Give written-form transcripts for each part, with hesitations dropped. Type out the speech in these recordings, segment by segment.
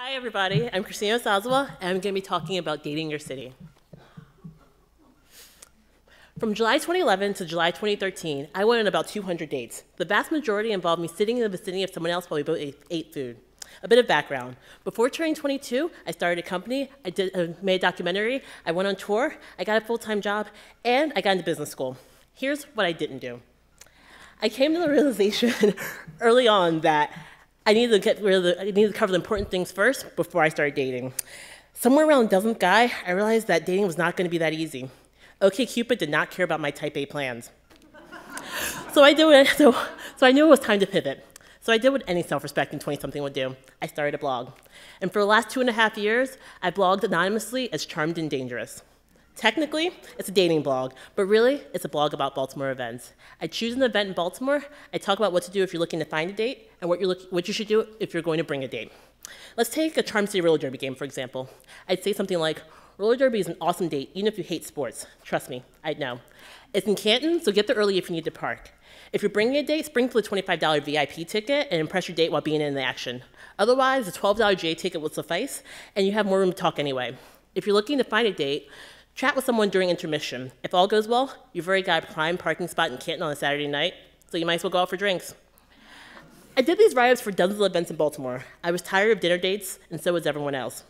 Hi, everybody. I'm Christina Osazuwa, and I'm going to be talking about dating your city. From July 2011 to July 2013, I went on about 200 dates. The vast majority involved me sitting in the vicinity of someone else while we both ate food. A bit of background. Before turning 22, I started a company, made a documentary, I went on tour, I got a full-time job, and I got into business school. Here's what I didn't do. I came to the realization early on that I needed to cover the important things first before I started dating. Somewhere around the 11th guy, I realized that dating was not going to be that easy. OkCupid did not care about my type A plans. So I knew it was time to pivot. So I did what any self-respecting 20-something would do. I started a blog. And for the last 2.5 years, I blogged anonymously as Charmed and Dangerous. Technically, it's a dating blog, but really, it's a blog about Baltimore events. I choose an event in Baltimore, I talk about what to do if you're looking to find a date, and what you should do if you're going to bring a date. Let's take a Charm City roller derby game, for example. I'd say something like, roller derby is an awesome date, even if you hate sports. Trust me, I know. It's in Canton, so get there early if you need to park. If you're bringing a date, sprinkle a $25 VIP ticket and impress your date while being in the action. Otherwise, a $12 GA ticket will suffice, and you have more room to talk anyway. If you're looking to find a date, chat with someone during intermission. If all goes well, you've already got a prime parking spot in Canton on a Saturday night, so you might as well go out for drinks. I did these write-ups for dozens of events in Baltimore. I was tired of dinner dates, and so was everyone else.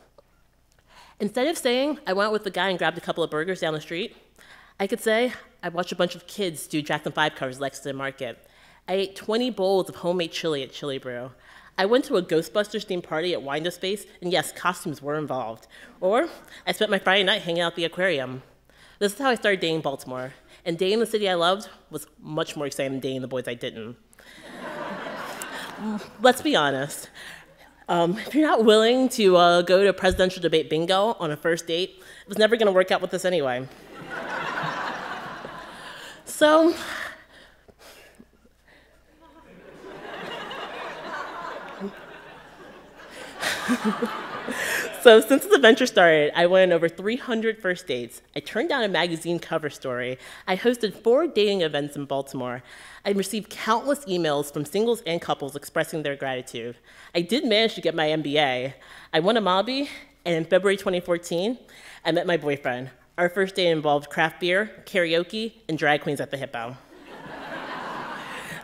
Instead of saying I went out with the guy and grabbed a couple of burgers down the street, I could say I watched a bunch of kids do Jackson 5 covers at Lexington Market. I ate 20 bowls of homemade chili at Chili Brew. I went to a Ghostbusters-themed party at Wind Up Space, and yes, costumes were involved. Or I spent my Friday night hanging out at the aquarium. This is how I started dating Baltimore. And dating the city I loved was much more exciting than dating the boys I didn't. Let's be honest. If you're not willing to go to a presidential debate bingo on a first date, it was never going to work out with this anyway. So since the venture started, I went on over 300 first dates. I turned down a magazine cover story. I hosted 4 dating events in Baltimore. I received countless emails from singles and couples expressing their gratitude. I did manage to get my MBA. I won a Mobby, and in February 2014, I met my boyfriend. Our first date involved craft beer, karaoke, and drag queens at the Hippo.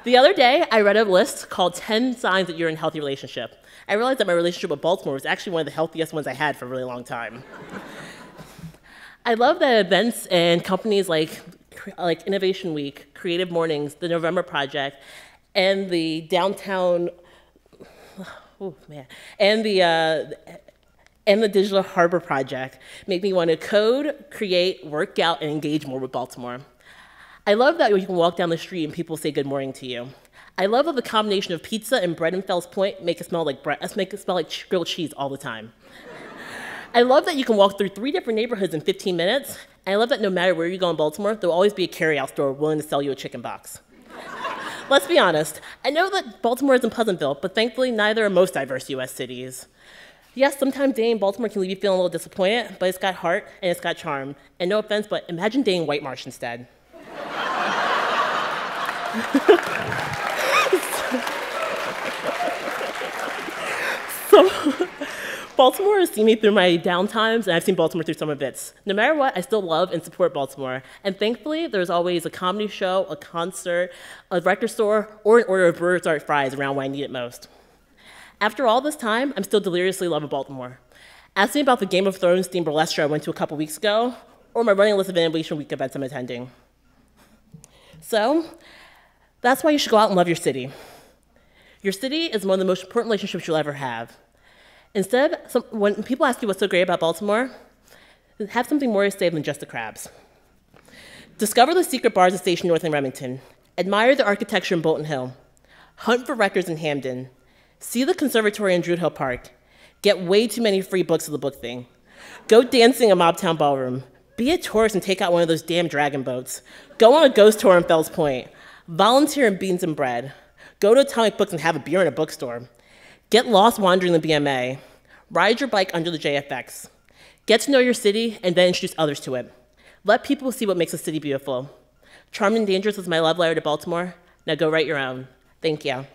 The other day, I read a list called 10 signs that you're in a healthy relationship. I realized that my relationship with Baltimore was actually one of the healthiest ones I had for a really long time. I love that events and companies like Innovation Week, Creative Mornings, the November Project, and the Downtown, and the Digital Harbor Project make me want to code, create, work out, and engage more with Baltimore. I love that you can walk down the street and people say good morning to you. I love that the combination of pizza and bread in Fells Point make it smell like grilled cheese all the time. I love that you can walk through 3 different neighborhoods in 15 minutes. And I love that no matter where you go in Baltimore, there'll always be a carryout store willing to sell you a chicken box. Let's be honest. I know that Baltimore isn't Pleasantville, but thankfully neither are most diverse US cities. Yes, sometimes dating in Baltimore can leave you feeling a little disappointed, but it's got heart and it's got charm. And no offense, but imagine dating White Marsh instead. So, Baltimore has seen me through my downtimes, and I've seen Baltimore through some of its. No matter what, I still love and support Baltimore. And thankfully, there's always a comedy show, a concert, a record store, or an order of Burger's Art fries around when I need it most. After all this time, I'm still deliriously in love with Baltimore. Ask me about the Game of Thrones themed burlesque show I went to a couple weeks ago, or my running list of Innovation Week events I'm attending. So, that's why you should go out and love your city. Your city is one of the most important relationships you'll ever have. Instead, when people ask you what's so great about Baltimore, have something more to say than just the crabs. Discover the secret bars at Station North in Remington. Admire the architecture in Bolton Hill. Hunt for records in Hamden. See the conservatory in Druid Hill Park. Get way too many free books of the book thing. Go dancing in Mobtown Ballroom. Be a tourist and take out one of those damn dragon boats. Go on a ghost tour in Fells Point. Volunteer in Beans and Bread. Go to Atomic Books and have a beer in a bookstore. Get lost wandering the BMA. Ride your bike under the JFX. Get to know your city and then introduce others to it. Let people see what makes a city beautiful. Charmed and Dangerous is my love letter to Baltimore. Now go write your own. Thank you.